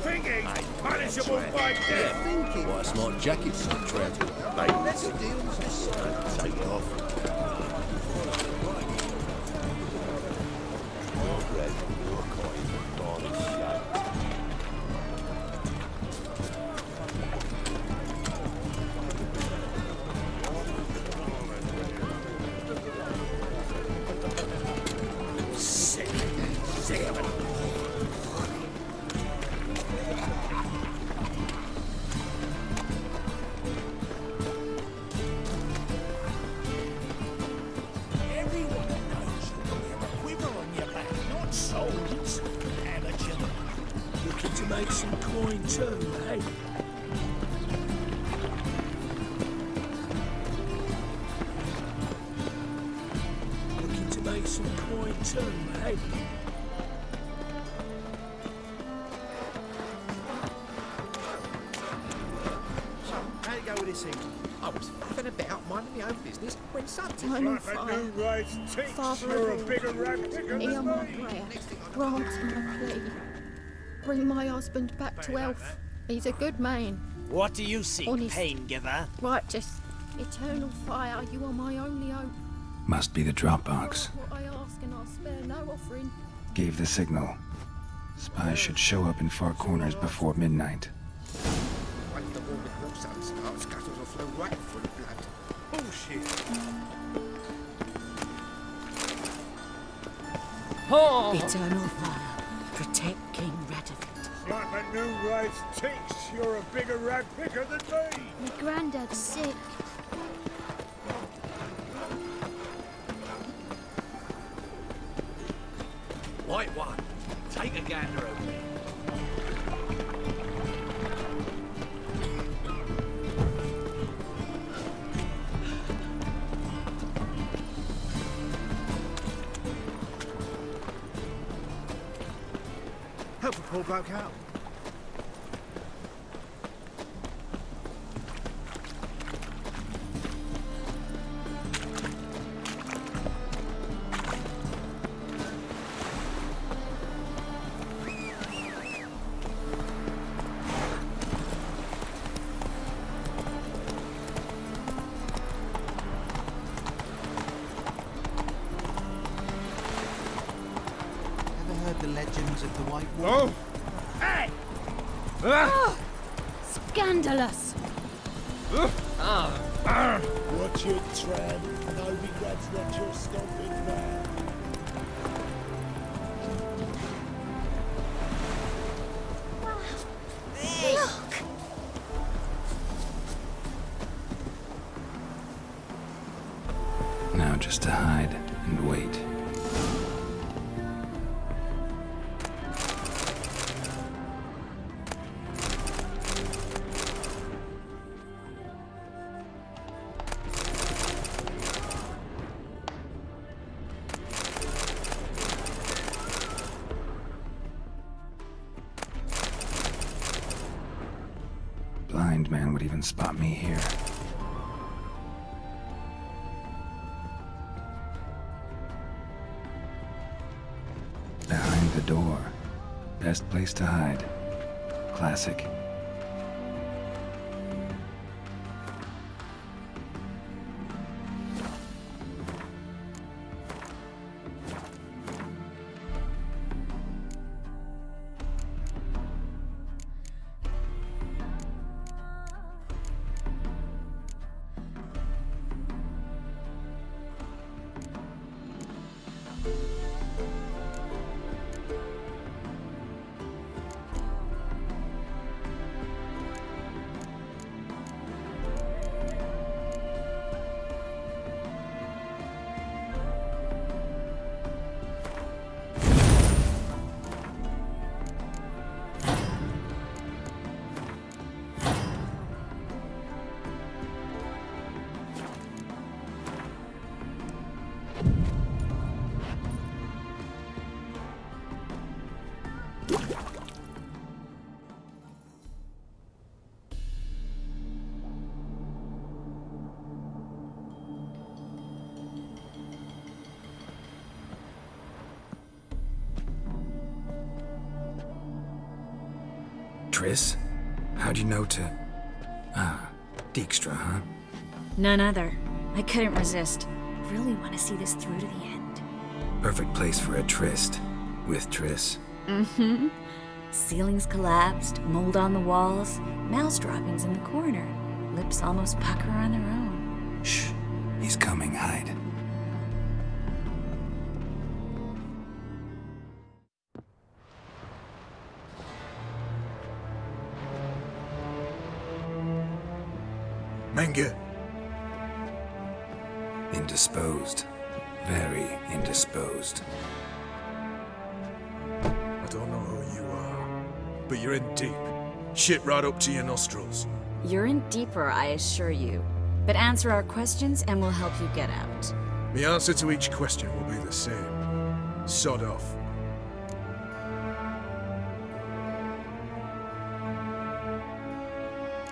Thingy! Punishable by death! Why, a smart jacket, son, trout. Mate, let's deal with this side. Take off. Make some coin too, eh? Looking to make some coin too, eh? So, how you go with this thing? I was faffing about, minding my own business, when something... I'm on Like a fire. new race teach, Father you're of a all, bigger rag picker hear than my me. prayer. Grant my plea. Bring my husband back to health. He's a good man, What do you seek, Honest. pain giver? righteous, eternal fire. You are my only hope. Must be the drop box. What I ask and I'll spare no offering. Gave the signal. Spies should show up in far corners before midnight. Once the war with Roxanne starts, scuttles will flow right full of blood. Bullshit. Eternal fire. Protect King Radovid. Like a new race teach, you're a bigger rag picker than me. My granddad's sick. White one, take a gander over me. Help a poor bloke out. Ever heard the legends of the White Wolf? Oh! Hey! Scandalous! Watch your tramp. No regrets what you're stomping round. Look! Now just to hide and wait. Blind man would even spot me here. Behind the door. Best place to hide. Classic. Triss? How'd you know to... Ah, Dijkstra, huh? None other. I couldn't resist. Really want to see this through to the end. Perfect place for a tryst. With Triss. Mm-hmm. Ceilings collapsed, mold on the walls, mouse droppings in the corner. Lips almost pucker on their own. Shh. He's coming, hide. Menge. Indisposed. Very indisposed. I don't know who you are, but you're in deep. Shit right up to your nostrils. You're in deeper, I assure you. But answer our questions and we'll help you get out. The answer to each question will be the same. Sod off.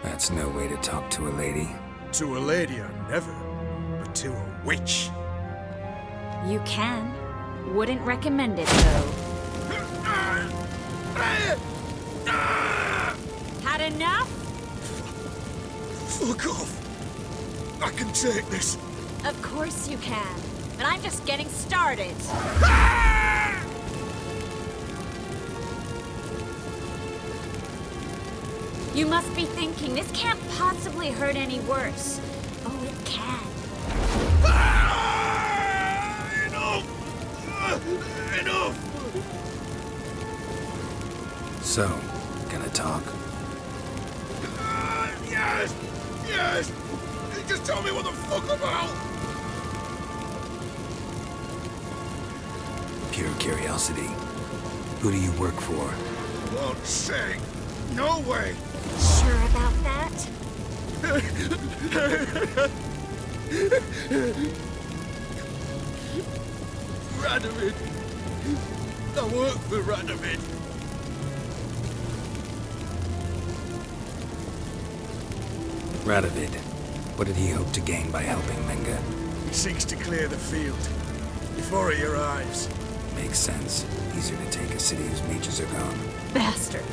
That's no way to talk to a lady. To a lady, I never. But to a witch. You can. Wouldn't recommend it, though. Had enough? Fuck off. I can take this. Of course you can. But I'm just getting started. You must be thinking, this can't possibly hurt any worse. Oh, it can. Enough! Enough! So, gonna talk? Yes! Yes! Just tell me what the fuck about! Pure curiosity. Who do you work for? Won't say. No way! Sure about that? Radovid. I work for Radovid. Radovid. What did he hope to gain by helping Menge? He seeks to clear the field before he arrives. Makes sense. Easier to take a city whose mages are gone. Bastard.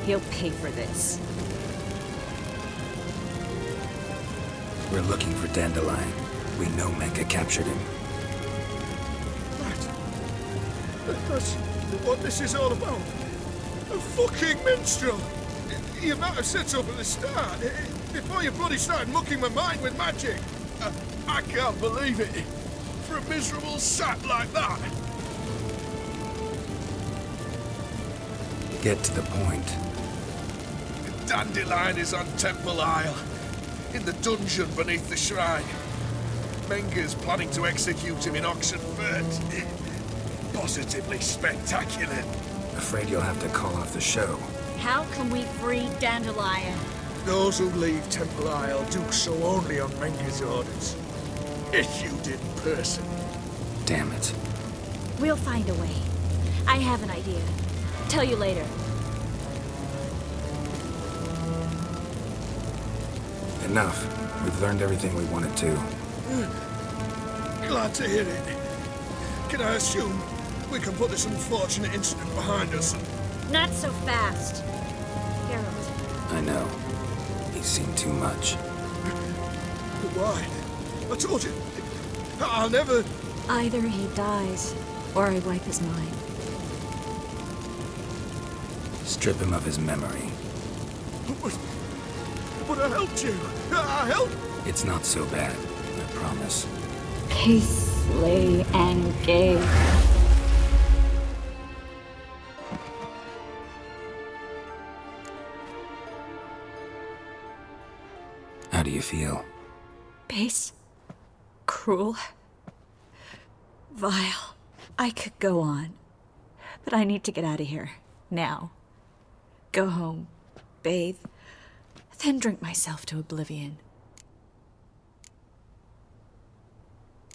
He'll pay for this. We're looking for Dandelion. We know Menge captured him. That's what this is all about. A fucking minstrel! You might have said so at the start, before you bloody started mucking my mind with magic. I can't believe it. For a miserable sap like that. Get to the point. Dandelion is on Temple Isle, in the dungeon beneath the shrine. Menge's planning to execute him in Oxenfurt. Positively spectacular. Afraid you'll have to call off the show. How can we free Dandelion? Those who leave Temple Isle do so only on Menge's orders. Issued in person. Damn it. We'll find a way. I have an idea. Tell you later. Enough. We've learned everything we wanted to. Glad to hear it. Can I assume we can put this unfortunate incident behind us? Not so fast. Harold. I know. He's seen too much. Why? I told you. I'll never... Either he dies, or I wipe his mind. Strip him of his memory. But I helped you. I helped... It's not so bad, I promise. Peacefully and gay. How do you feel? Base. Cruel. Vile. I could go on. But I need to get out of here. Now. Go home. Bathe. Then drink myself to oblivion.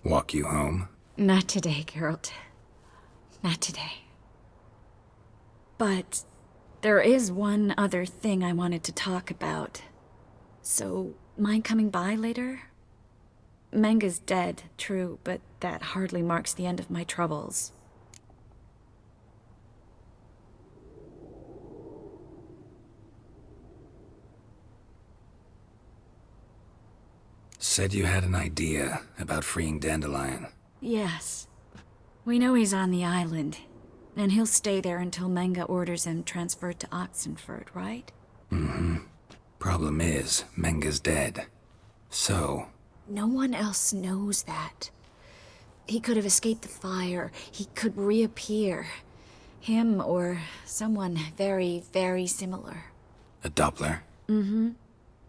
Walk you home? Not today, Geralt. Not today. But there is one other thing I wanted to talk about. So, mind coming by later? Menge's dead, true, but that hardly marks the end of my troubles. said you had an idea about freeing Dandelion. Yes. We know he's on the island, and he'll stay there until Manga orders him transferred to Oxenford, right? Problem is, Menga's dead. So, No one else knows that. He could have escaped the fire. He could reappear. Him or someone very, very similar. a Doppler?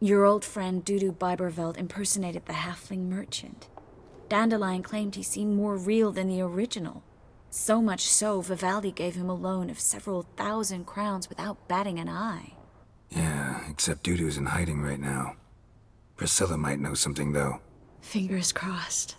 Your old friend Dudu Biberveld impersonated the halfling merchant. Dandelion claimed he seemed more real than the original. So much so, Vivaldi gave him a loan of several thousand crowns without batting an eye. Yeah, except Dudu's in hiding right now. Priscilla might know something, though. Fingers crossed.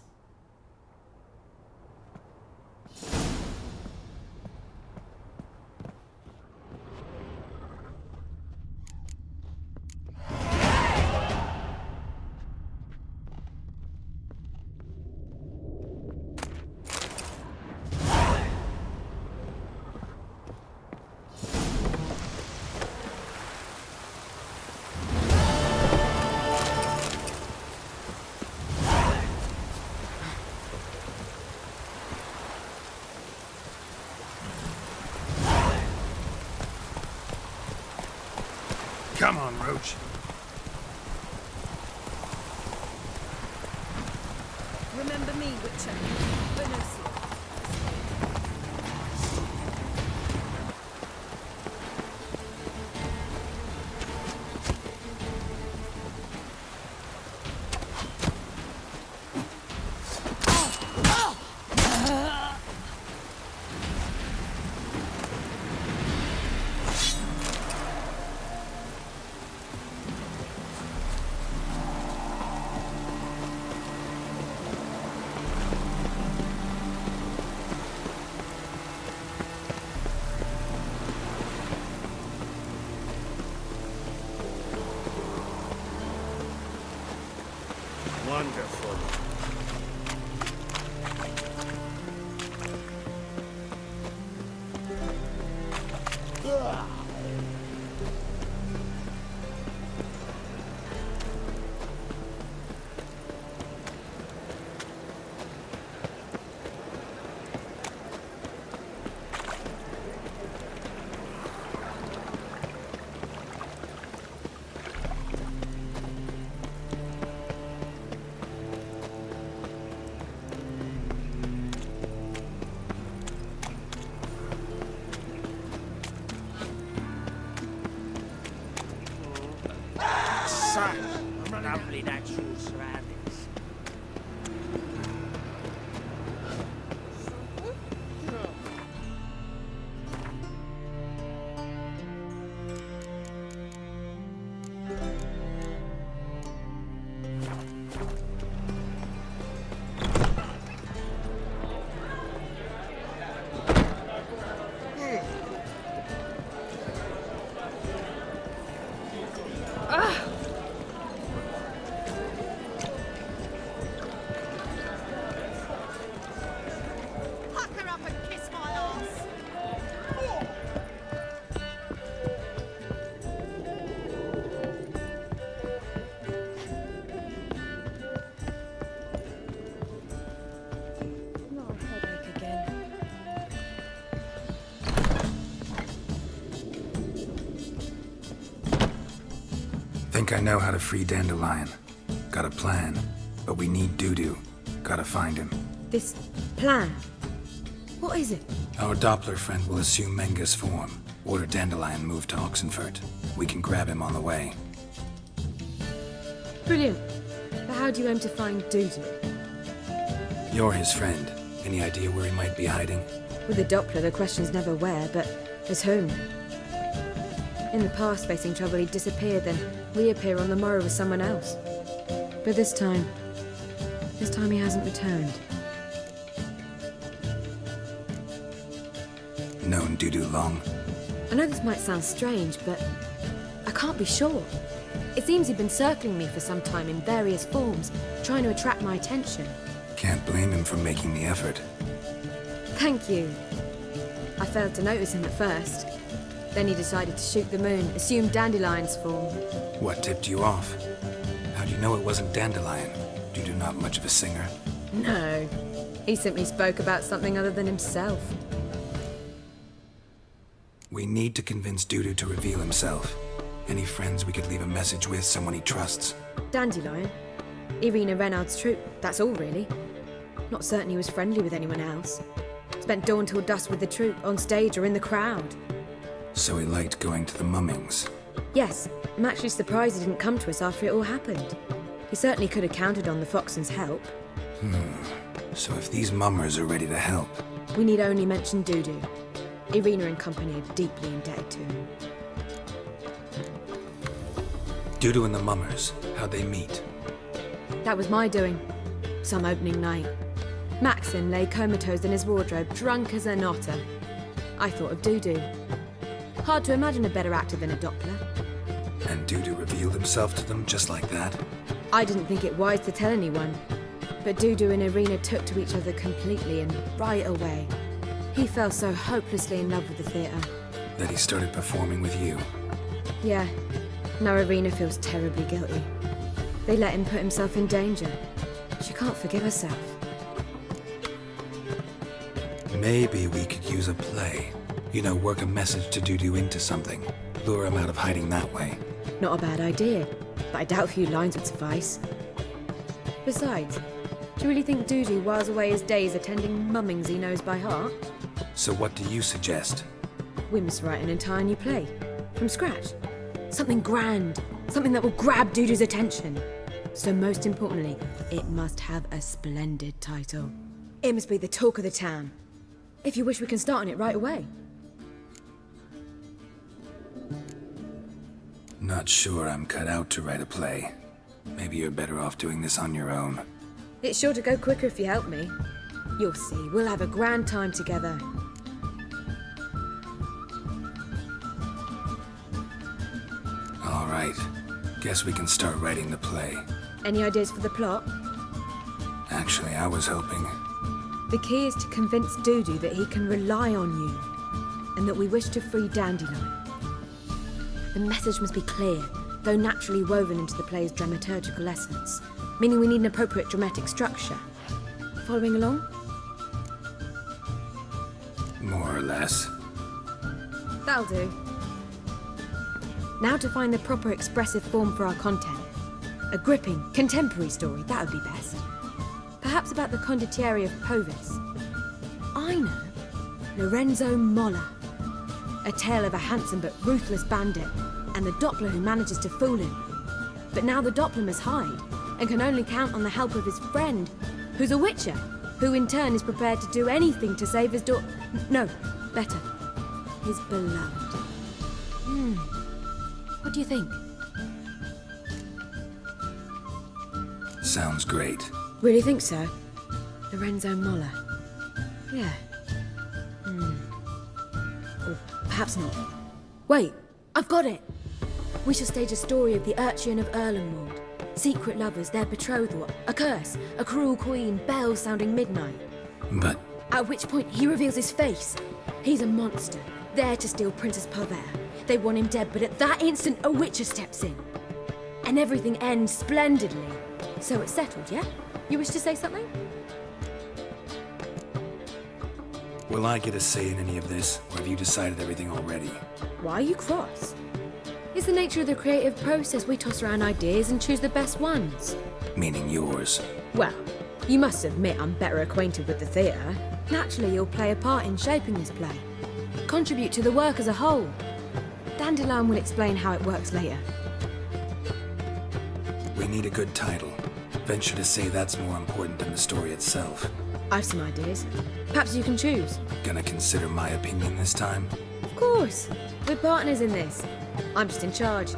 Come on, Roach. Remember me, Witcher. Venosia. Wonderful. Lovely natural surroundings. Not a headache again. Think I know how to free Dandelion. Got a plan, but we need Dudu. Gotta find him. This plan? What is it? Our Doppler friend will assume Menga's form. Order Dandelion moved to Oxenford. We can grab him on the way. Brilliant. But how do you aim to find Dudu? You're his friend. Any idea where he might be hiding? With the Doppler, the question's never where, but as whom? In the past, facing trouble, he'd disappear, then reappear on the morrow with someone else. But this time he hasn't returned. Known Dudu long? I know this might sound strange, but I can't be sure. It seems he'd been circling me for some time in various forms, trying to attract my attention. Can't blame him for making the effort. Thank you. I failed to notice him at first. Then he decided to shoot the moon, assume Dandelion's form. What tipped you off? How do you know it wasn't Dandelion? Dudu not much of a singer? No. He simply spoke about something other than himself. We need to convince Dudu to reveal himself. Any friends we could leave a message with, someone he trusts? Dandelion. Irina Renard's troupe, that's all really. Not certain he was friendly with anyone else. Spent dawn till dusk with the troupe, on stage or in the crowd. So he liked going to the mummings. Yes, I'm actually surprised he didn't come to us after it all happened. He certainly could have counted on the Foxton's help. So if these mummers are ready to help... We need only mention Dudu. Irina and company are deeply indebted to him. Dudu and the mummers, how'd they meet? That was my doing. Some opening night. Maxim lay comatose in his wardrobe, drunk as an otter. I thought of Dudu. Hard to imagine a better actor than a Doppler. And Dudu revealed himself to them just like that? I didn't think it wise to tell anyone. But Dudu and Irina took to each other completely and right away. He fell so hopelessly in love with the theatre. That he started performing with you? Yeah. Now Irina feels terribly guilty. They let him put himself in danger. She can't forgive herself. Maybe we could use a play. You know, work a message to Dudu into something. Lure him out of hiding that way. Not a bad idea, but I doubt a few lines would suffice. Besides, do you really think Dudu whiles away his days attending mummings he knows by heart? So what do you suggest? We must write an entire new play. From scratch. Something grand. Something that will grab Dudu's attention. So most importantly, it must have a splendid title. It must be the talk of the town. If you wish, we can start on it right away. Not sure I'm cut out to write a play. Maybe you're better off doing this on your own. It's sure to go quicker if you help me. You'll see, we'll have a grand time together. All right. Guess we can start writing the play. Any ideas for the plot? Actually, I was hoping... The key is to convince Dudu that he can rely on you, and that we wish to free Dandelion. The message must be clear, though naturally woven into the play's dramaturgical essence, meaning we need an appropriate dramatic structure. Following along? More or less. That'll do. Now to find the proper expressive form for our content. A gripping, contemporary story, that would be best. Perhaps about the condottieri of Povis. I know. Lorenzo Molla. A tale of a handsome but ruthless bandit, and the Doppler who manages to fool him. But now the Doppler must hide, and can only count on the help of his friend, who's a witcher, who in turn is prepared to do anything to save his no, better, his beloved. What do you think? Sounds great. Really think so? Lorenzo Molla. Yeah. Or perhaps not. Wait, I've got it! We shall stage a story of the urchin of Erlenwald. Secret lovers, their betrothal, a curse, a cruel queen, bells sounding midnight. But... At which point he reveals his face. He's a monster, there to steal Princess Pavere. They want him dead, but at that instant a witcher steps in. And everything ends splendidly. So it's settled, yeah? You wish to say something? Will I get a say in any of this, or have you decided everything already? Why are you cross? It's the nature of the creative process. We toss around ideas and choose the best ones. Meaning yours. Well, you must admit I'm better acquainted with the theatre. Naturally, you'll play a part in shaping this play. Contribute to the work as a whole. Dandelion will explain how it works later. We need a good title. Venture to say that's more important than the story itself. I've some ideas. Perhaps you can choose. Gonna consider my opinion this time? Of course. We're partners in this. I'm just in charge.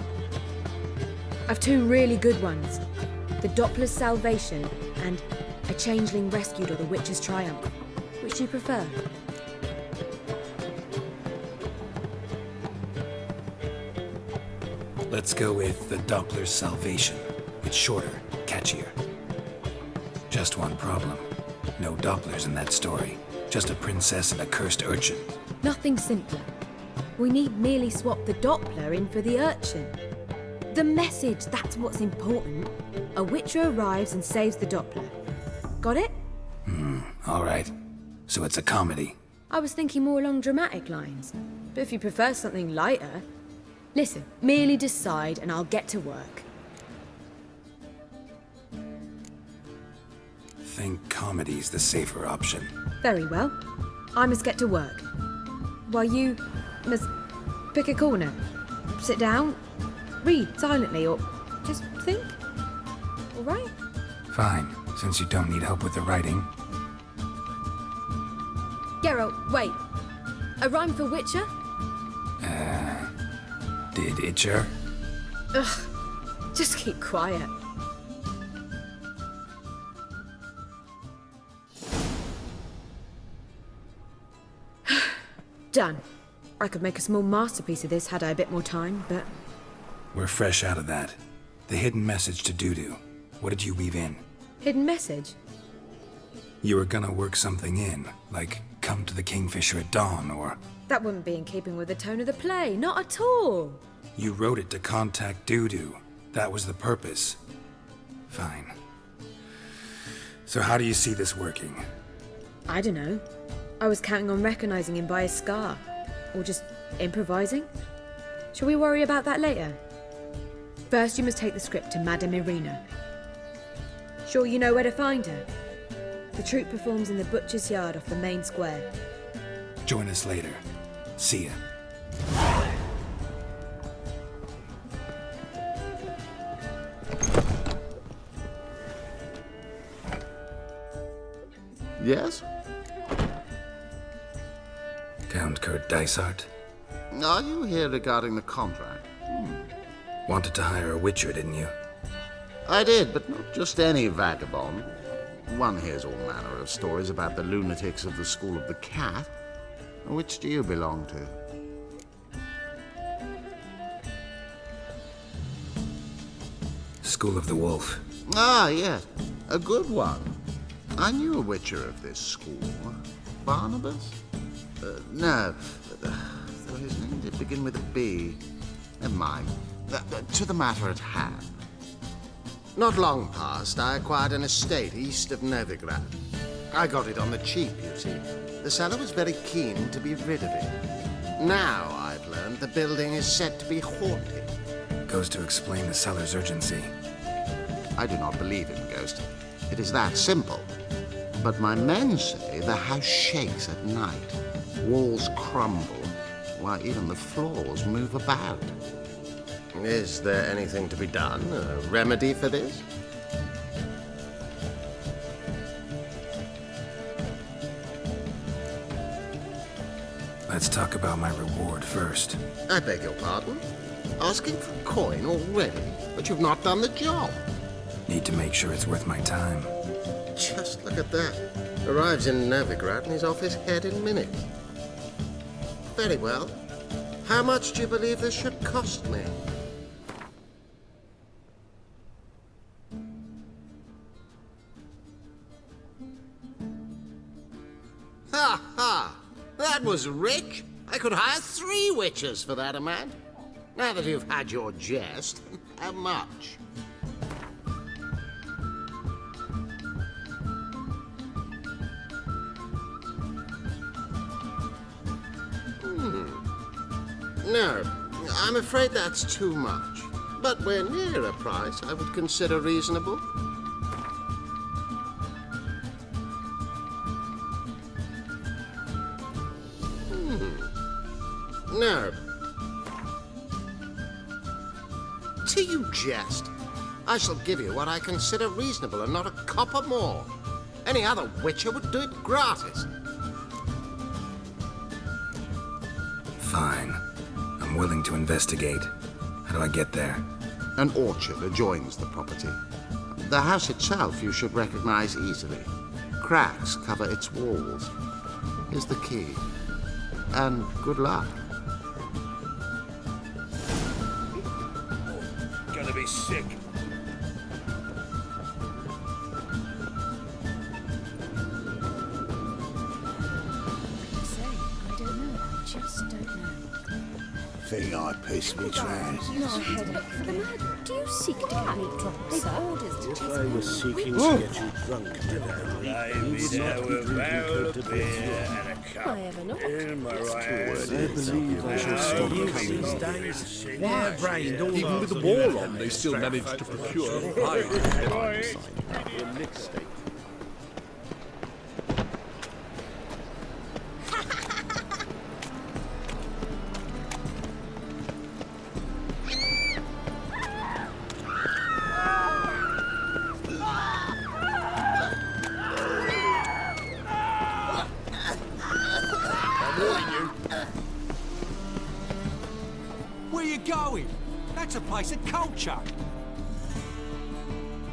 I've two really good ones. The Doppler's Salvation and A Changeling Rescued or the Witch's Triumph. Which do you prefer? Let's go with The Doppler's Salvation. It's shorter, catchier. Just one problem. No Dopplers in that story. Just a princess and a cursed urchin. Nothing simpler. We need merely swap the Doppler in for the urchin. The message, that's what's important. A Witcher arrives and saves the Doppler. Got it? All right. So it's a comedy. I was thinking more along dramatic lines. But if you prefer something lighter... Listen, merely decide and I'll get to work. Think comedy's the safer option. Very well. I must get to work. While you must pick a corner. Sit down, read silently, or just think. All right? Fine, since you don't need help with the writing. Geralt, wait. A rhyme for Witcher? Did Itcher? Ugh, just keep quiet. Done. I could make a small masterpiece of this had I a bit more time, but... We're fresh out of that. The hidden message to Dudu. What did you weave in? Hidden message? You were gonna work something in, like come to the Kingfisher at dawn, or... That wouldn't be in keeping with the tone of the play, not at all. You wrote it to contact Dudu. That was the purpose. Fine. So how do you see this working? I don't know. I was counting on recognizing him by his scar. Or just improvising. Shall we worry about that later? First, you must take the script to Madame Irina. Sure you know where to find her? The troupe performs in the butcher's yard off the main square. Join us later. See ya. Yes? Count Kurt Dysart? Are you here regarding the contract? Wanted to hire a Witcher, didn't you? I did, but not just any vagabond. One hears all manner of stories about the lunatics of the School of the Cat. Which do you belong to? School of the Wolf. Ah, yes. A good one. I knew a Witcher of this school. Barnabas? No. Though his name did begin with a B. Never mind. To the matter at hand. Not long past, I acquired an estate east of Novigrad. I got it on the cheap, you see. The seller was very keen to be rid of it. Now, I've learned the building is said to be haunted. Goes to explain the seller's urgency. I do not believe in ghosts. It is that simple. But my men say the house shakes at night. Walls crumble, while even the floors move about. Is there anything to be done? A remedy for this? Let's talk about my reward first. I beg your pardon? Asking for coin already, but you've not done the job. Need to make sure it's worth my time. Just look at that. Arrives in Novigrad and he's off his head in minutes. Very well. How much do you believe this should cost me? Ha ha! That was rich. I could hire 3 witches for that amount. Now that you've had your jest, how much? No, I'm afraid that's too much. But we're near a price I would consider reasonable. No. Do you jest? I shall give you what I consider reasonable and not a copper more. Any other witcher would do it gratis. Fine. I'm willing to investigate. How do I get there? An orchard adjoins the property. The house itself you should recognize easily. Cracks cover its walls. Here's the key. And good luck. Gonna be sick. Say, I don't know about just don't know. Think I pissed me trousers. No headache for the man. Do you seek to get me drunk, sir? Orders to If I was seeking to get you drunk today, it would not be drinking to beer and a cup. I ever not. I believe I shall stop coming these days. Hair-brained, even with the war on, they still managed to procure fire. Where you going? That's a place of culture.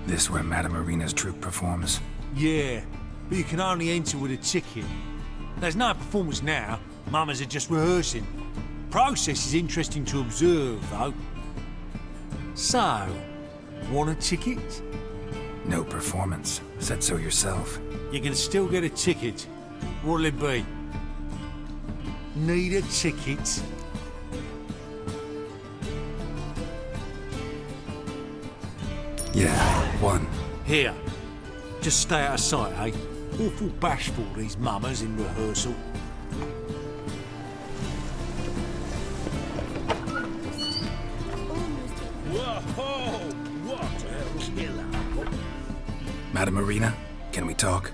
This where Madame Marina's troupe performs? Yeah, but you can only enter with a ticket. There's no performance now. Mamas are just rehearsing. Process is interesting to observe, though. So, want a ticket? No performance. Said so yourself. You can still get a ticket. What'll it be? Need a ticket? Yeah, one. Here. Just stay out of sight, eh? Awful bashful, these mamas in rehearsal. Whoa! What a killer! Madame Marina, can we talk?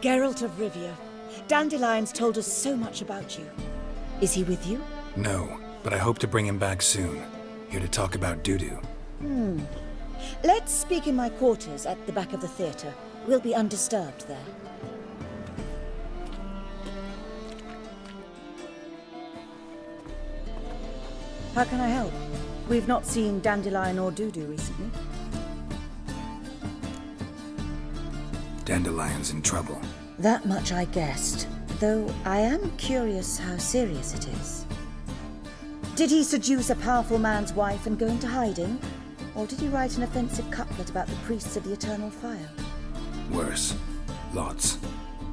Geralt of Rivia. Dandelion's told us so much about you. Is he with you? No, but I hope to bring him back soon. Here to talk about doo-doo. Let's speak in my quarters at the back of the theatre. We'll be undisturbed there. How can I help? We've not seen Dandelion or Dudu recently. Dandelion's in trouble. That much I guessed, though I am curious how serious it is. Did he seduce a powerful man's wife and go into hiding? Or did he write an offensive couplet about the priests of the eternal fire? Worse. Lots.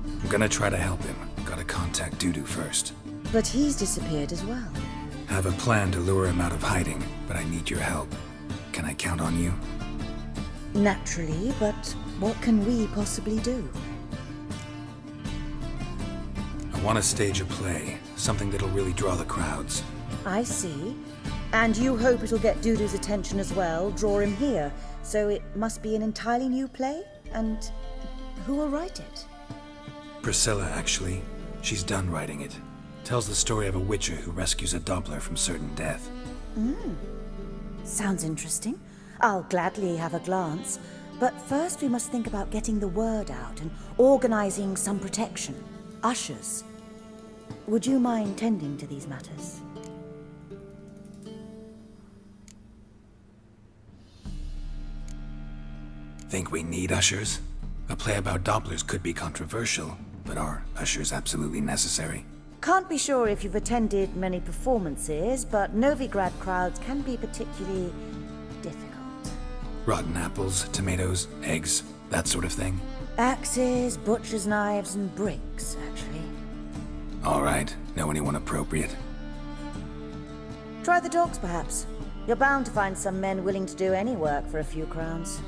I'm gonna try to help him. Gotta contact Dudu first. But he's disappeared as well. Have a plan to lure him out of hiding, but I need your help. Can I count on you? Naturally, but what can we possibly do? I want to stage a play, something that'll really draw the crowds. I see. And you hope it'll get Dudu's attention as well, draw him here. So it must be an entirely new play? And who will write it? Priscilla, actually. She's done writing it. Tells the story of a witcher who rescues a Doppler from certain death. Sounds interesting. I'll gladly have a glance. But first we must think about getting the word out and organizing some protection. Ushers. Would you mind tending to these matters? Think we need ushers? A play about Dopplers could be controversial, but are ushers absolutely necessary? Can't be sure if you've attended many performances, but Novigrad crowds can be particularly difficult. Rotten apples, tomatoes, eggs, that sort of thing? Axes, butcher's knives, and bricks, actually. All right, know anyone appropriate? Try the dogs, perhaps. You're bound to find some men willing to do any work for a few crowns.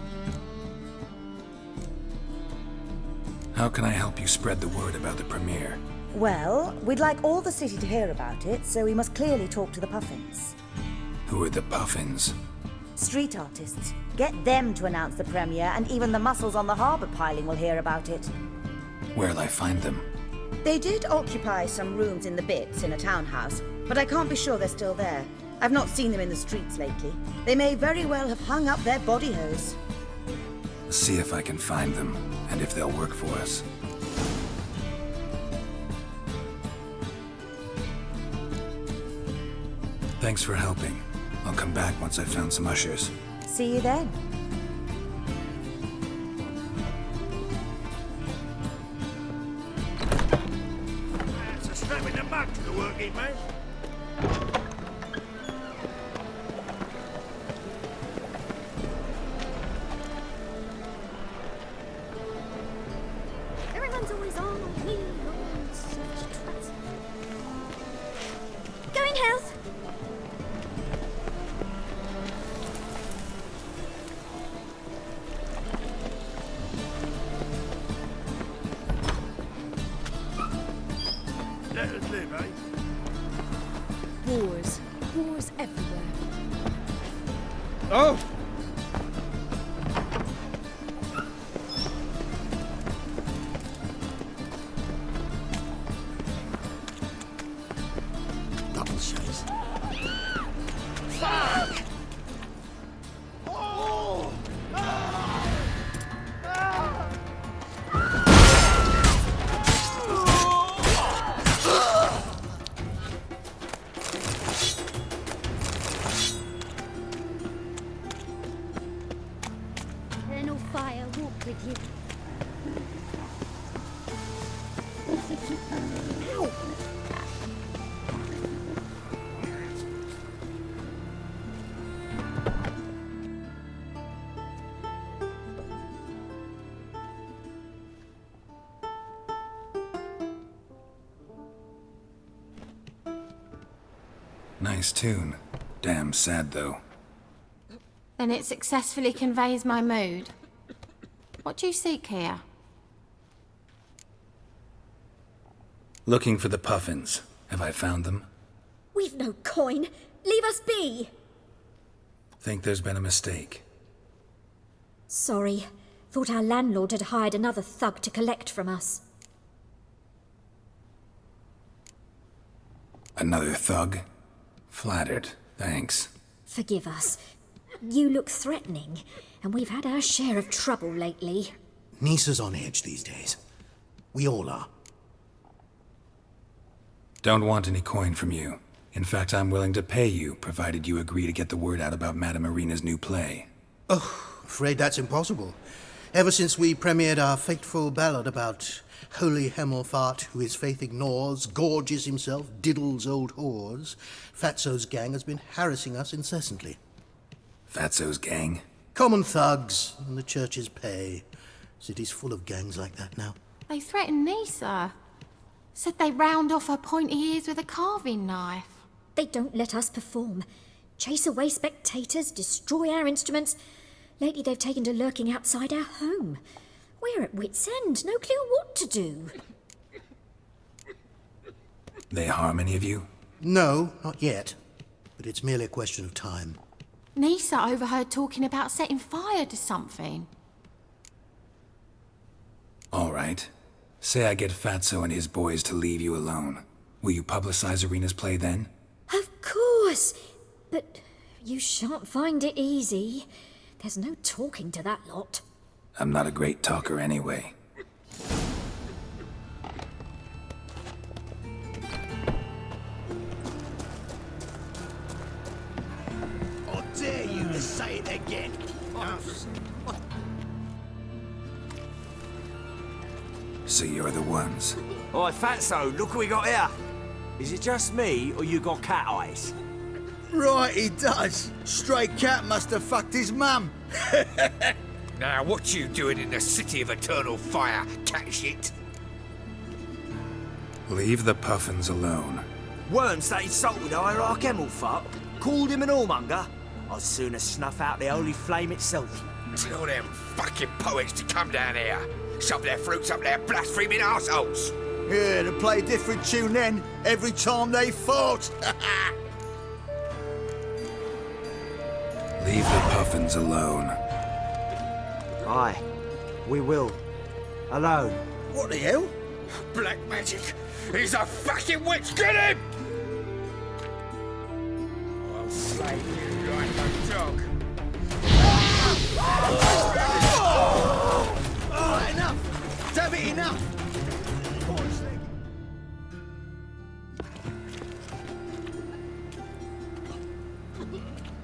How can I help you spread the word about the premiere? Well, we'd like all the city to hear about it, so we must clearly talk to the Puffins. Who are the Puffins? Street artists. Get them to announce the premiere, and even the muscles on the harbour piling will hear about it. Where'll I find them? They did occupy some rooms in the Bits in a townhouse, but I can't be sure they're still there. I've not seen them in the streets lately. They may very well have hung up their body hose. See if I can find them, and if they'll work for us. Thanks for helping. I'll come back once I've found some ushers. See you then. That's a snap in the mud to the working man. Everyone's always on me, on such tracks. Wars. Wars everywhere. Oh! Double chase. Fuck! Oh! Eternal fire walk with you. Ow! Nice tune. Damn sad, though. Then it successfully conveys my mood. What do you seek here? Looking for the puffins. Have I found them? We've no coin. Leave us be. Think there's been a mistake. Sorry. Thought our landlord had hired another thug to collect from us. Another thug? Flattered. Thanks. Forgive us. You look threatening, and we've had our share of trouble lately. Nisa's on edge these days. We all are. Don't want any coin from you. In fact, I'm willing to pay you, provided you agree to get the word out about Madame Irina's new play. Oh, afraid that's impossible. Ever since we premiered our fateful ballad about holy Hemelfart, who his faith ignores, gorges himself, diddles old whores, Fatso's gang has been harassing us incessantly. Fatso's gang? Common thugs in the church's pay. City's full of gangs like that now. They threatened Nisa. Said they'd round off her pointy ears with a carving knife. They don't let us perform. Chase away spectators, destroy our instruments. Lately they've taken to lurking outside our home. We're at wit's end, no clue what to do. They harm any of you? No, not yet. But it's merely a question of time. Nisa overheard talking about setting fire to something. All right. Say I get Fatso and his boys to leave you alone. Will you publicize Irina's play then? Of course! But you shan't find it easy. There's no talking to that lot. I'm not a great talker anyway. I dare you to say it again. So you're the ones. Oi, Fatso, look what we got here. Is it just me, or you got cat eyes? Right, he does. Stray cat must have fucked his mum. Now, what you doing in the city of eternal fire, cat shit? Leave the puffins alone. Worms that insulted Hierarch Hemelfart, called him an whoremonger. I'd sooner snuff out the holy flame itself. Tell them fucking poets to come down here. Shove their fruits up their blaspheming arseholes. Yeah, to play a different tune then, every time they fought. Leave the puffins alone. Aye, we will. Alone. What the hell? Black magic! He's a fucking witch! Get him! I'll slay you like a dog. Oh, enough! Damn it, enough!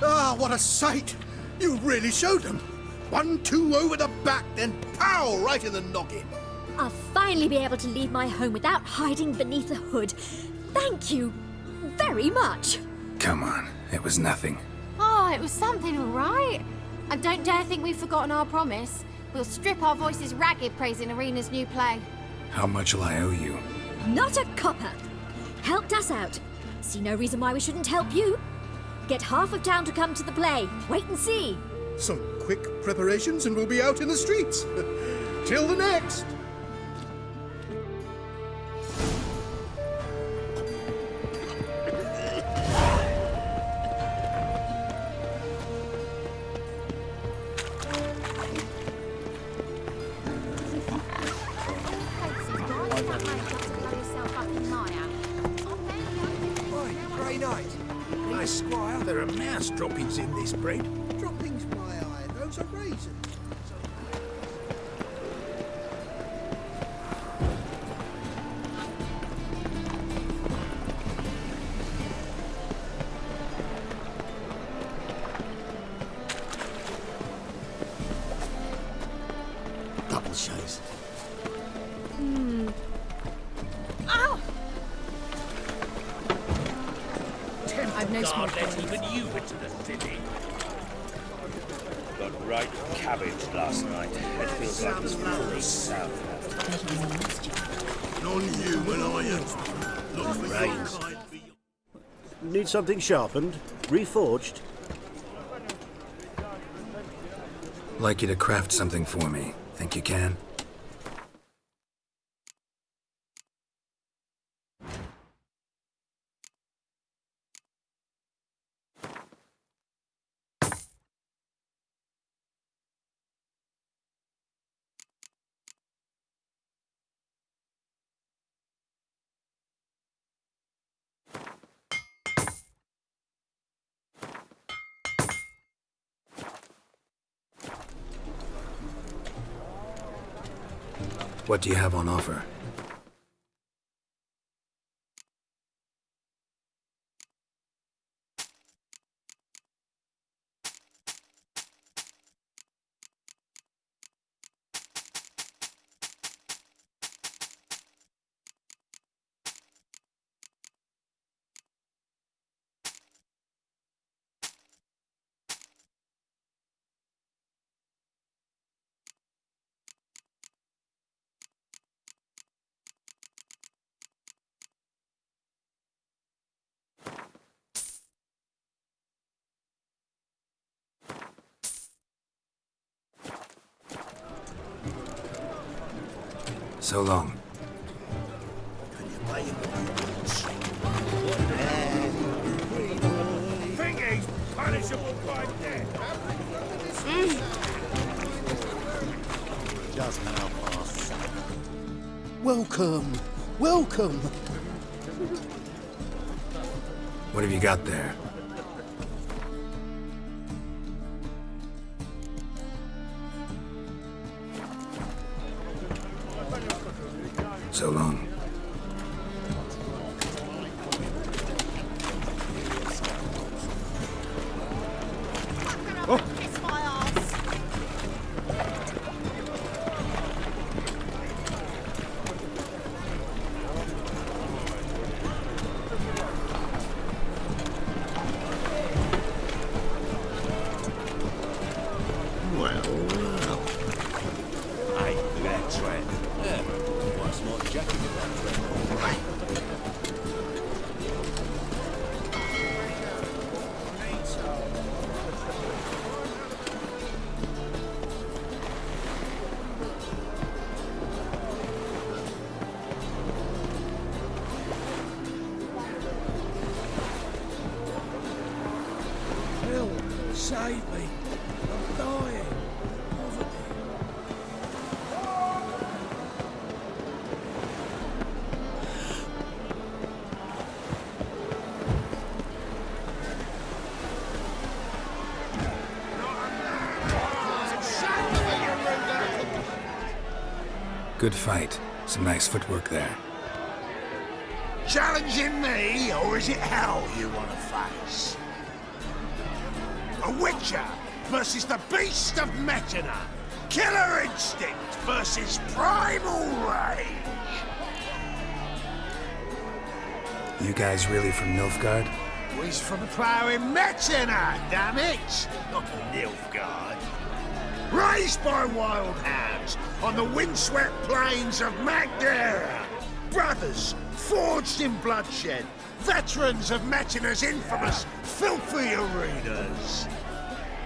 Ah, what a sight! You really showed them. 1-2 over the back, then pow, right in the noggin. I'll finally be able to leave my home without hiding beneath a hood. Thank you very much. Come on, it was nothing. Oh, it was something, all right. And don't dare think we've forgotten our promise. We'll strip our voices ragged praising Irina's new play. How much will I owe you? Not a copper. Helped us out. See no reason why we shouldn't help you. Get half of town to come to the play. Wait and see. Some quick preparations and we'll be out in the streets. Till the next. Grey Knight. Hi, Squire. There are mouse droppings in this bread. Droppings, my eye. Those are raisins. Double shows. Ow! I've no smoke. Even you into the city. Got right cabbage last night. It feels like it's fully south. Non-human, are you? Not Brains. Need something sharpened? Reforged? Like you to craft something for me. Think you can? What do you have on offer? So long. Thingy's punishable by death. Just now past. Welcome. Welcome. What have you got there? So long. Kiss my ass. Well. Hey, look at that trend. Yeah. Quite smart jacket in that trend. Help! Save me! I'm dying! Good fight. Some nice footwork there. Challenging me, or is it hell you want to face? A Witcher versus the Beast of Metina. Killer instinct versus primal rage. You guys really from Nilfgaard? He's from ploughing Metina, damn it! Not Nilfgaard. Raised by wild hounds on the windswept plains of Magdera. Brothers forged in bloodshed. Veterans of Metina's infamous filthy arenas.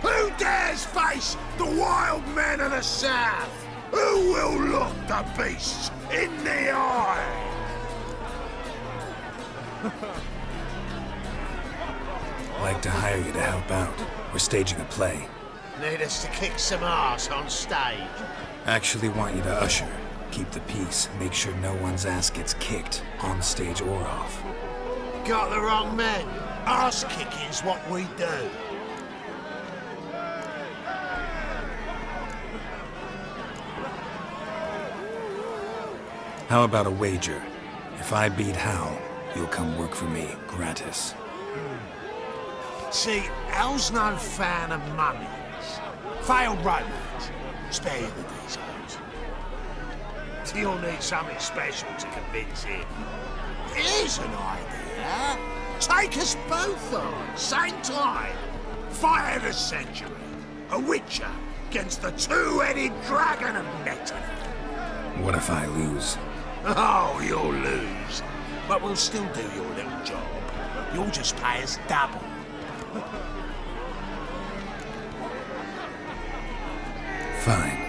Who dares face the wild men of the south? Who will look the beasts in the eye? Like to hire you to help out. We're staging a play. Need us to kick some ass on stage. Actually want you to usher. Keep the peace. Make sure no one's ass gets kicked, on stage or off. got the wrong men. Arse kicking's what we do. How about a wager? If I beat Hal, you'll come work for me, gratis. See, Hal's no fan of mummies. Failed romance. Spare you the details. You'll need something special to convince him. Here's an idea. Take us both on, same time. Fight of the century. A witcher against the two-headed dragon of metal. What if I lose? Oh, you'll lose. But we'll still do your little job. You'll just pay us double. Fine.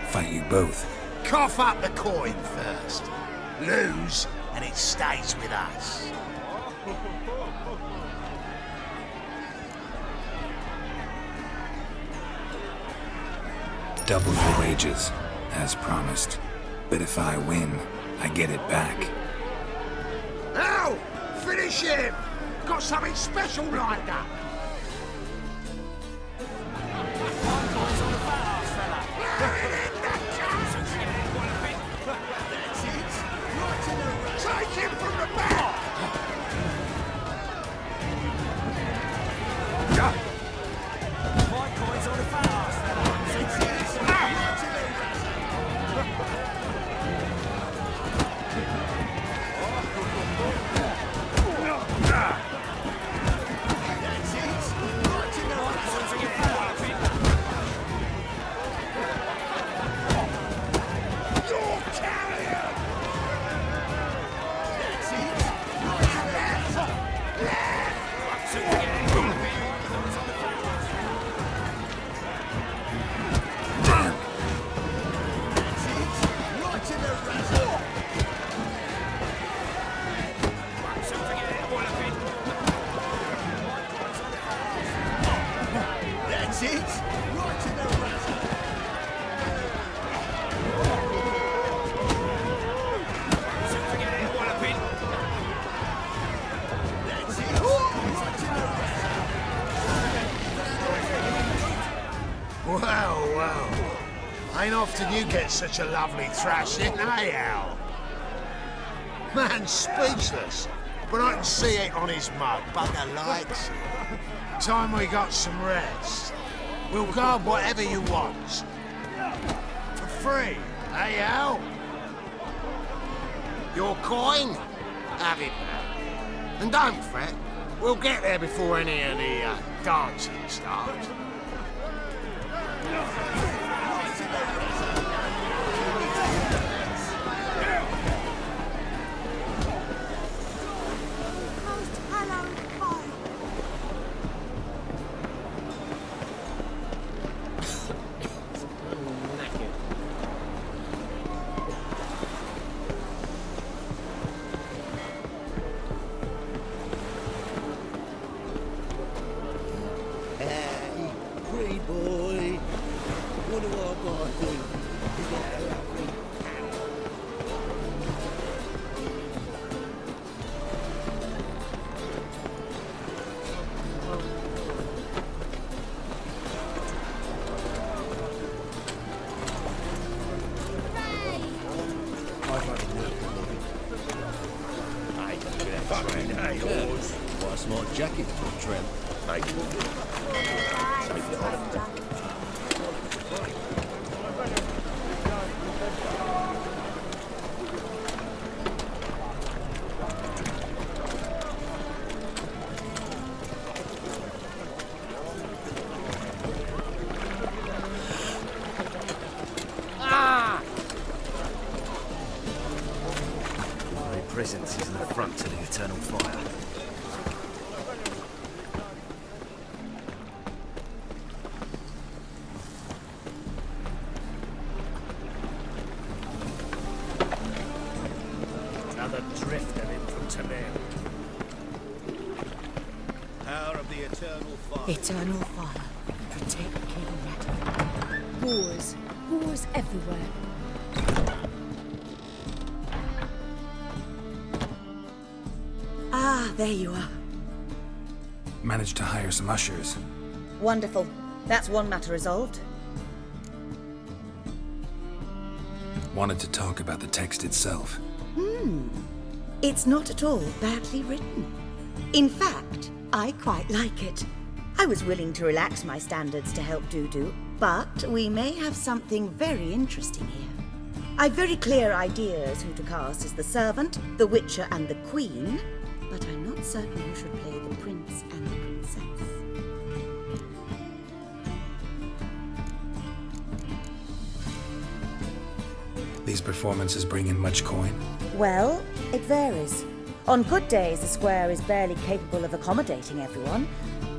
Fight you both. Cough up the coin first. Lose, and it stays with us. Double your wages, as promised. But if I win, I get it back. Ow! Finish him! Got something special lined up. Take him from the back! My coin's on the fast, fella. Well. Ain't often you get such a lovely thrashing, eh, Al? Man's speechless, but I can see it on his mug. Bugger likes it. Time we got some rest. We'll guard whatever you want. For free, eh, Al? Your coin? Have it back. And don't fret, we'll get there before any of the dancing starts. Smart jacket for Trent. Take it off. My presence is an affront to the eternal fire. Another drift of infantrymen. Power of the eternal fire. Eternal fire. Protect King Rat. Wars. Wars everywhere. Ah, there you are. Managed to hire some ushers. Wonderful. That's one matter resolved. Wanted to talk about the text itself. It's not at all badly written. In fact, I quite like it. I was willing to relax my standards to help Dudu, but we may have something very interesting here. I've very clear ideas who to cast as the servant, the witcher, and the queen, but I'm not certain who should play the prince and the princess. These performances bring in much coin? Well, it varies. On good days, the square is barely capable of accommodating everyone.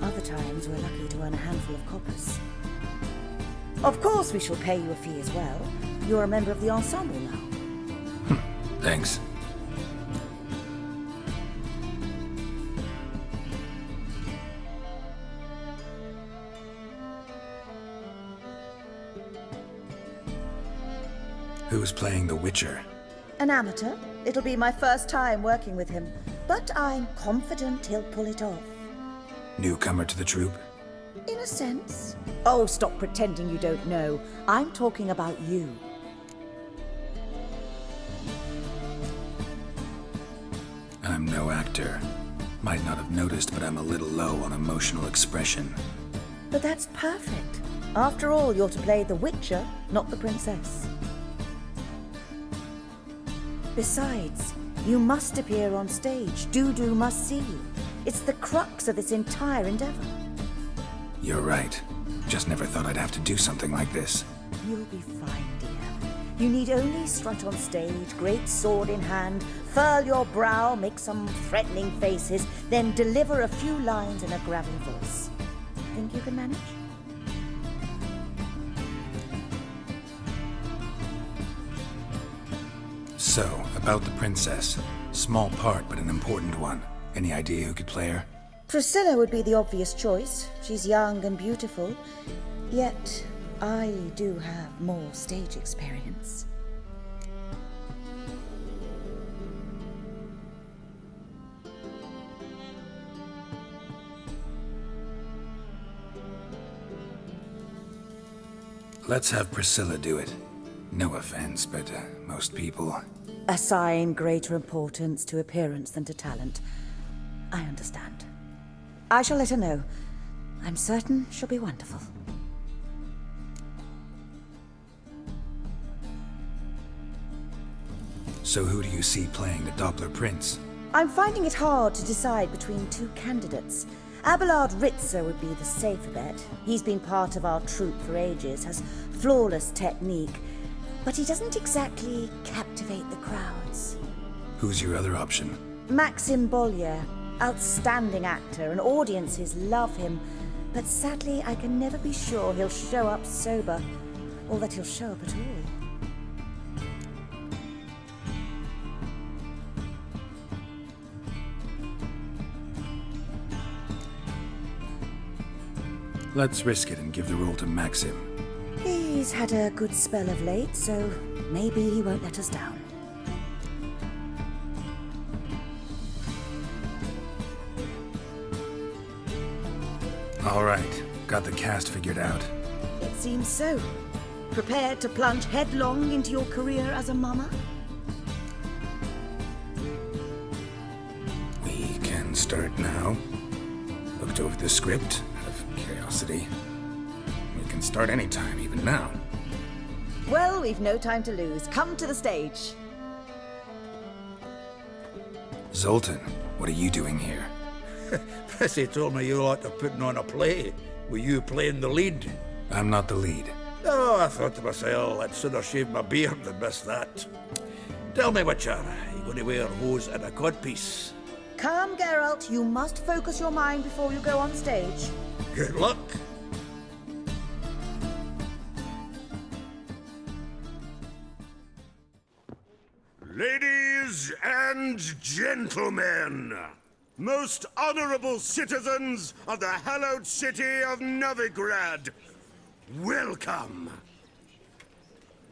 Other times, we're lucky to earn a handful of coppers. Of course, we shall pay you a fee as well. You're a member of the ensemble now. Thanks. Who's playing the Witcher? An amateur. It'll be my first time working with him, but I'm confident he'll pull it off. Newcomer to the troupe? In a sense. Oh, stop pretending you don't know. I'm talking about you. I'm no actor. Might not have noticed, but I'm a little low on emotional expression. But that's perfect. After all, you're to play the Witcher, not the princess. Besides, you must appear on stage. Dudu must see you. It's the crux of this entire endeavor. You're right. Just never thought I'd have to do something like this. You'll be fine, dear. You need only strut on stage, great sword in hand, furl your brow, make some threatening faces, then deliver a few lines in a gravelly voice. Think you can manage? So, about the princess. Small part, but an important one. Any idea who could play her? Priscilla would be the obvious choice. She's young and beautiful. Yet, I do have more stage experience. Let's have Priscilla do it. No offense, but most people... Assign greater importance to appearance than to talent. I understand. I shall let her know. I'm certain she'll be wonderful. So who do you see playing the Doppler Prince? I'm finding it hard to decide between two candidates. Abelard Ritzer would be the safer bet. He's been part of our troupe for ages, has flawless technique, but he doesn't exactly captivate the crowds. Who's your other option? Maxim Bollier, outstanding actor, and audiences love him, but sadly I can never be sure he'll show up sober, or that he'll show up at all. Let's risk it and give the role to Maxim. He's had a good spell of late, so maybe he won't let us down. All right, got the cast figured out. It seems so. Prepared to plunge headlong into your career as a mama? We can start now. Looked over the script out of curiosity. We can start anytime, even now. Well, we've no time to lose. Come to the stage. Zoltan, what are you doing here? Prissy told me you liked to putting on a play. Were you playing the lead? I'm not the lead. Oh, I thought to myself, I'd sooner shave my beard than miss that. Tell me, Witcher, are you going to wear hose and a codpiece? Come, Geralt. You must focus your mind before you go on stage. Good luck. Ladies and gentlemen, most honorable citizens of the hallowed city of Novigrad, welcome.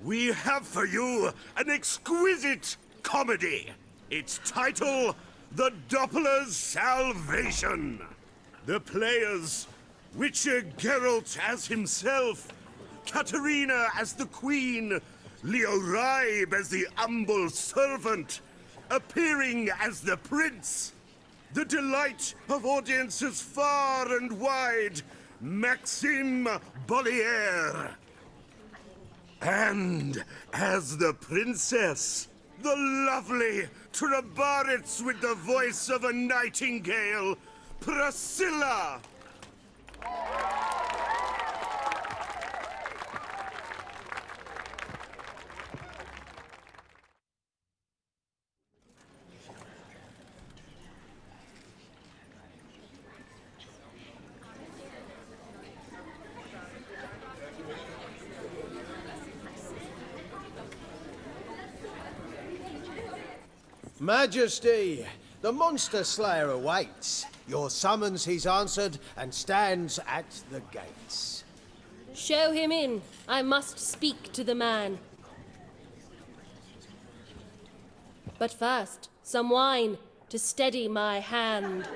We have for you an exquisite comedy. Its title, the Doppler's salvation. The players, Witcher Geralt as himself, Katerina as the queen, Leo Raib as the humble servant, appearing as the prince, the delight of audiences far and wide, Maxime Bollier. And as the princess, the lovely Trabaritz with the voice of a nightingale, Priscilla. Majesty, the monster slayer awaits. Your summons he's answered and stands at the gates. Show him in. I must speak to the man. But first, some wine to steady my hand.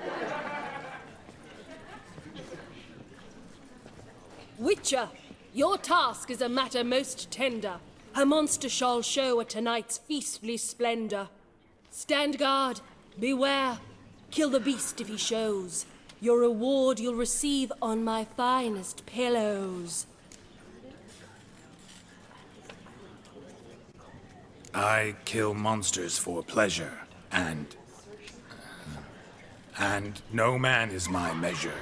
Witcher, your task is a matter most tender. A monster shall show at tonight's feastly splendor. Stand guard, beware, kill the beast if he shows. Your reward you'll receive on my finest pillows. I kill monsters for pleasure, and no man is my measure.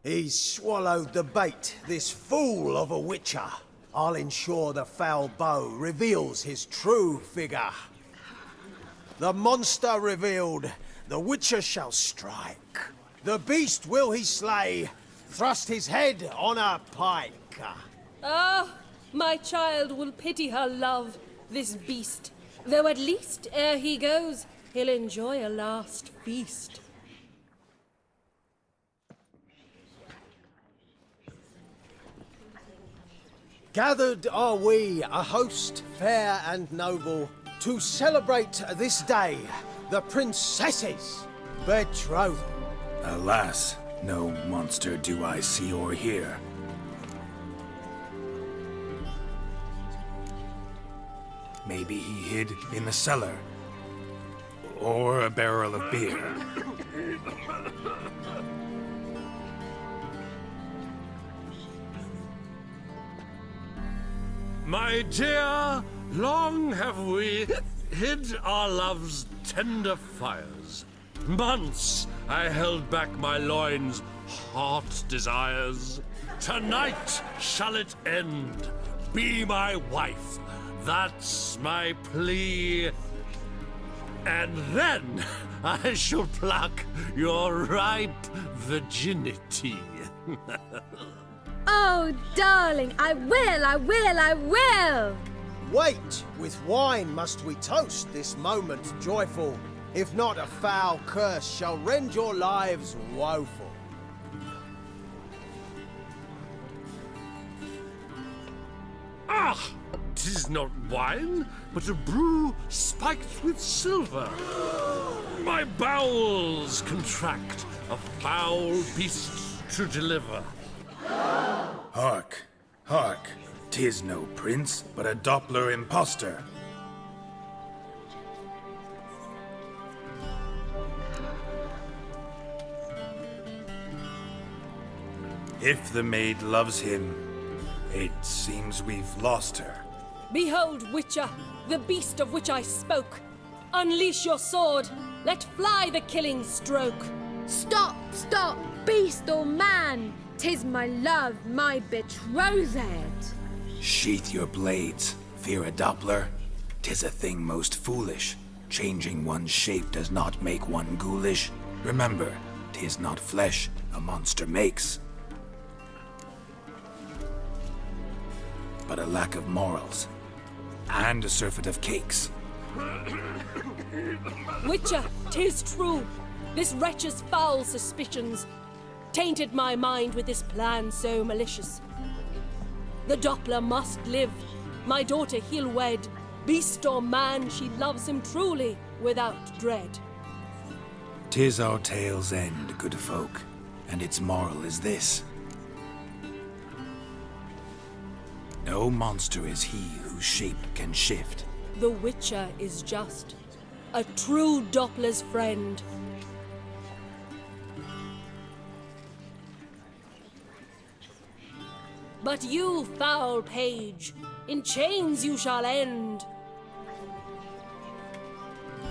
He's swallowed the bait, this fool of a witcher. I'll ensure the foul bow reveals his true figure. The monster revealed, the witcher shall strike. The beast will he slay, thrust his head on a pike. Ah, my child will pity her love, this beast. Though at least, ere he goes, he'll enjoy a last feast. Gathered are we, a host fair and noble, to celebrate this day, the princess's betrothal. Alas, no monster do I see or hear. Maybe he hid in the cellar, or a barrel of beer. My dear, long have we hid our love's tender fires. Months I held back my loins' hot desires. Tonight shall it end. Be my wife. That's my plea. And then I shall pluck your ripe virginity. Oh, darling, I will! Wait, with wine must we toast this moment joyful. If not, a foul curse shall rend your lives woeful. Ah! 'Tis not wine, but a brew spiked with silver. My bowels contract, a foul beast to deliver. Hark, hark, 'tis no prince, but a Doppler impostor. If the maid loves him, it seems we've lost her. Behold, Witcher, the beast of which I spoke. Unleash your sword. Let fly the killing stroke. Stop, stop, beast or man! 'Tis my love, my betrothed. Sheath your blades, fear a Doppler. 'Tis a thing most foolish. Changing one's shape does not make one ghoulish. Remember, 'tis not flesh a monster makes, but a lack of morals, and a surfeit of cakes. Witcher, 'tis true. This wretch's foul suspicions tainted my mind with this plan so malicious. The Doppler must live. My daughter he'll wed. Beast or man, she loves him truly, without dread. 'Tis our tale's end, good folk, and its moral is this. No monster is he whose shape can shift. The Witcher is just a true Doppler's friend. But you, foul page, in chains you shall end.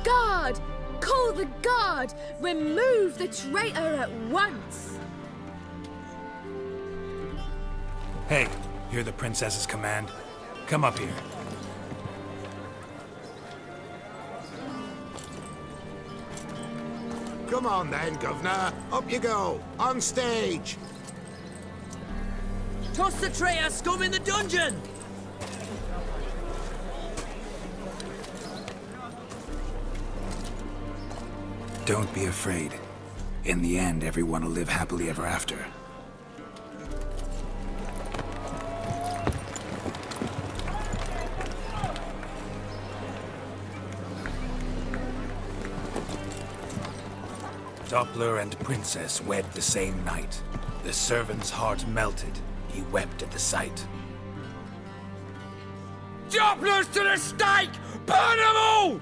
Guard! Call the guard! Remove the traitor at once! Hey, hear the princess's command? Come up here. Come on then, Governor. Up you go. On stage. Toss the traitor scum in the dungeon! Don't be afraid. In the end, everyone will live happily ever after. Doppler and Princess wed the same night. The servant's heart melted. He wept at the sight. Dopplers to the stake! Burn them all!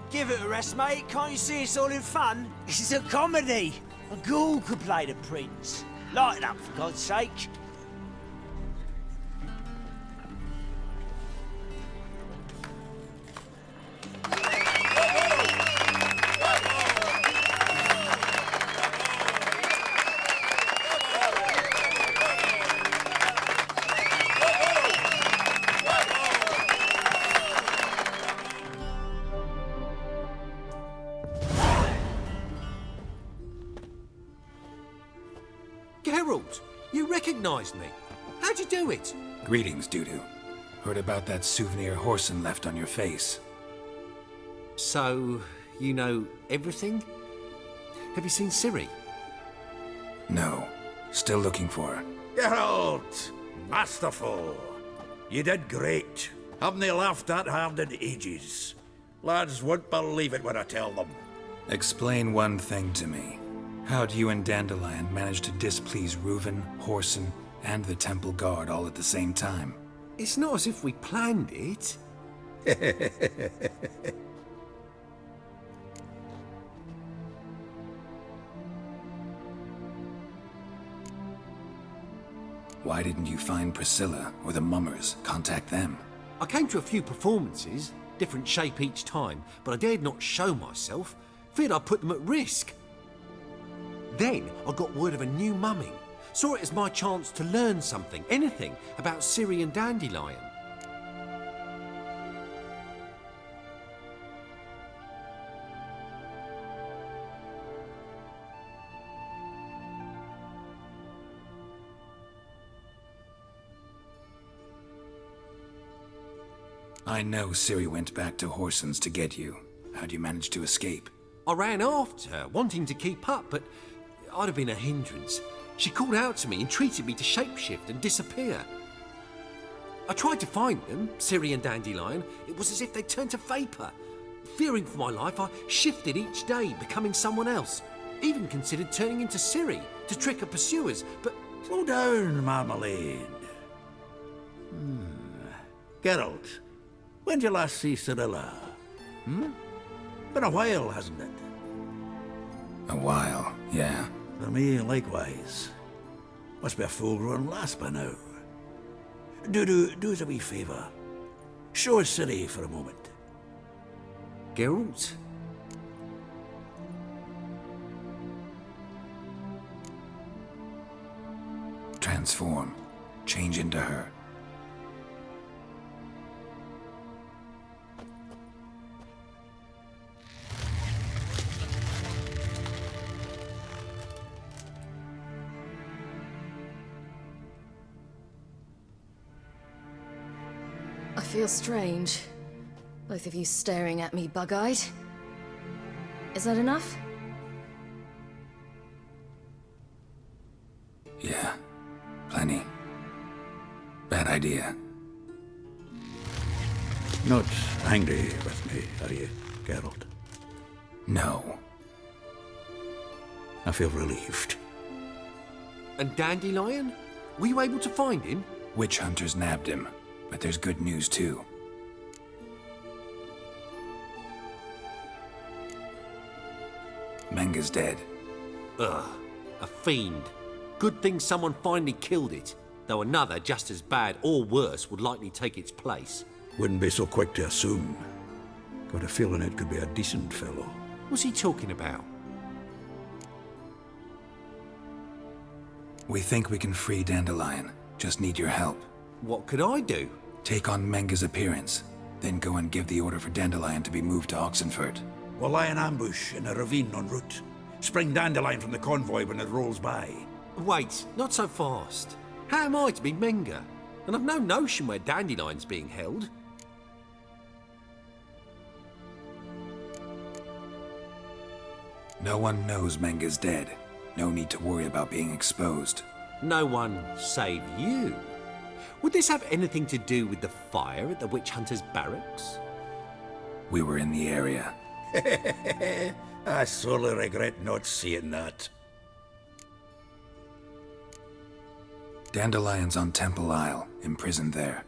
Give it a rest, mate. Can't you see it's all in fun? This is a comedy. A ghoul could play the prince. Lighten up, for God's sake. Geralt, you recognized me. How'd you do it? Greetings, Dudu. Heard about that souvenir Horson left on your face. So, you know everything? Have you seen Ciri? No. Still looking for her. Geralt! Masterful. You did great. Haven't they laughed that hard in ages? Lads won't believe it when I tell them. Explain one thing to me. How'd you and Dandelion manage to displease Reuven, Horson, and the Temple Guard all at the same time? It's not as if we planned it. Why didn't you find Priscilla or the Mummers? Contact them. I came to a few performances, different shape each time, but I dared not show myself. Feared I'd put them at risk. Then I got word of a new mumming. Saw it as my chance to learn something, anything, about Ciri and Dandelion. I know Ciri went back to Horson's to get you. How'd you manage to escape? I ran after her, wanting to keep up, but I'd have been a hindrance. She called out to me, entreated me to shapeshift and disappear. I tried to find them, Ciri and Dandelion. It was as if they'd turned to vapour. Fearing for my life, I shifted each day, becoming someone else. Even considered turning into Ciri to trick her pursuers, but... Slow down, Marmalade. Geralt, when'd you last see Cirilla? Been a while, hasn't it? A while, yeah. For me, likewise. Must be a full-grown lass by now. Do us a wee favour. Show us Ciri for a moment. Geralt? Transform. Change into her. I feel strange. Both of you staring at me bug-eyed. Is that enough? Yeah. Plenty. Bad idea. Not angry with me, are you, Geralt? No. I feel relieved. And Dandelion? Were you able to find him? Witch hunters nabbed him, but there's good news too. Menga's dead. Ugh, a fiend. Good thing someone finally killed it, though another just as bad or worse would likely take its place. Wouldn't be so quick to assume. Got a feeling it could be a decent fellow. What's he talking about? We think we can free Dandelion. Just need your help. What could I do? Take on Menga's appearance, then go and give the order for Dandelion to be moved to Oxenford. We'll lie in ambush in a ravine en route. Spring Dandelion from the convoy when it rolls by. Wait, not so fast. How am I to be Menga? And I've no notion where Dandelion's being held. No one knows Menga's dead. No need to worry about being exposed. No one save you. Would this have anything to do with the fire at the witch hunters' barracks? We were in the area. I sorely regret not seeing that. Dandelion's on Temple Isle, imprisoned there.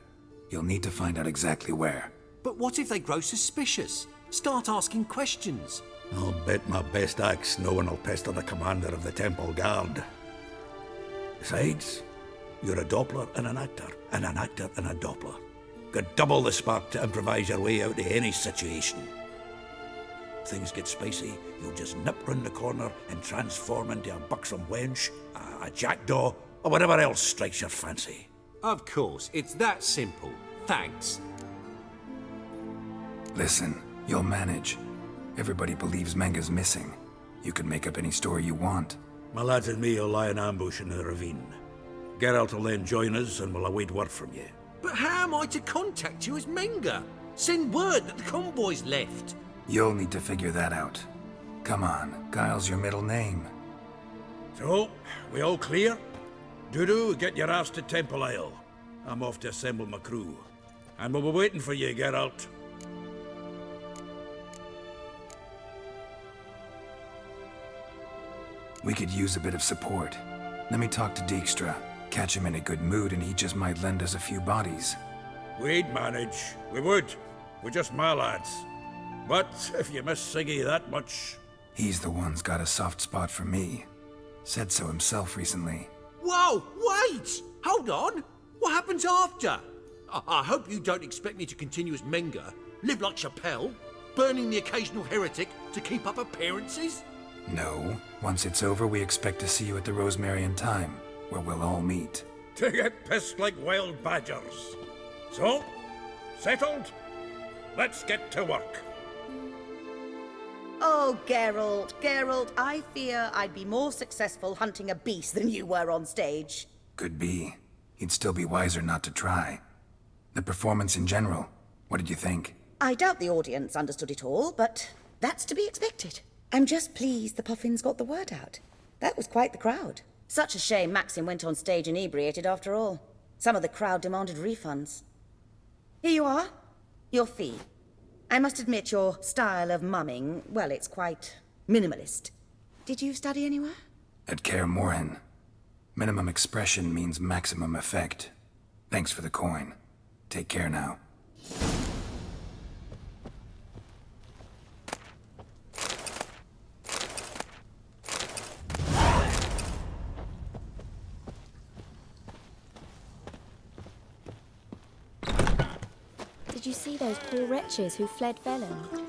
You'll need to find out exactly where. But what if they grow suspicious? Start asking questions? I'll bet my best axe no one will pester the commander of the Temple Guard. Besides, you're a Doppler and an actor and a Doppler. Got double the spark to improvise your way out of any situation. Things get spicy, you'll just nip round the corner and transform into a buxom wench, a jackdaw, or whatever else strikes your fancy. Of course, it's that simple. Thanks. Listen, you'll manage. Everybody believes Menga's missing. You can make up any story you want. My lads and me will lie in ambush in the ravine. Geralt will then join us and we'll await word from you. But how am I to contact you as Menga? Send word that the convoy's left. You'll need to figure that out. Come on, Guile's your middle name. So, we all clear? Dudu, get your ass to Temple Isle. I'm off to assemble my crew. And we'll be waiting for you, Geralt. We could use a bit of support. Let me talk to Dijkstra. Catch him in a good mood and he just might lend us a few bodies. We'd manage. We would. We're just my lads. But if you miss Siggy that much... He's the one's got a soft spot for me. Said so himself recently. Whoa, wait! Hold on! What happens after? I hope you don't expect me to continue as Menga, live like Chappelle, burning the occasional heretic to keep up appearances? No. Once it's over, we expect to see you at the Rosemary in Time, where we'll all meet. To get pissed like wild badgers. So, settled? Let's get to work. Oh, Geralt, I fear I'd be more successful hunting a beast than you were on stage. Could be. He'd still be wiser not to try. The performance in general, what did you think? I doubt the audience understood it all, but that's to be expected. I'm just pleased the Puffins got the word out. That was quite the crowd. Such a shame Maxim went on stage inebriated after all. Some of the crowd demanded refunds. Here you are. Your fee. I must admit your style of mumming, well, it's quite minimalist. Did you study anywhere? At Kaer Morhen. Minimum expression means maximum effect. Thanks for the coin. Take care now. Did you see those poor wretches who fled Velen?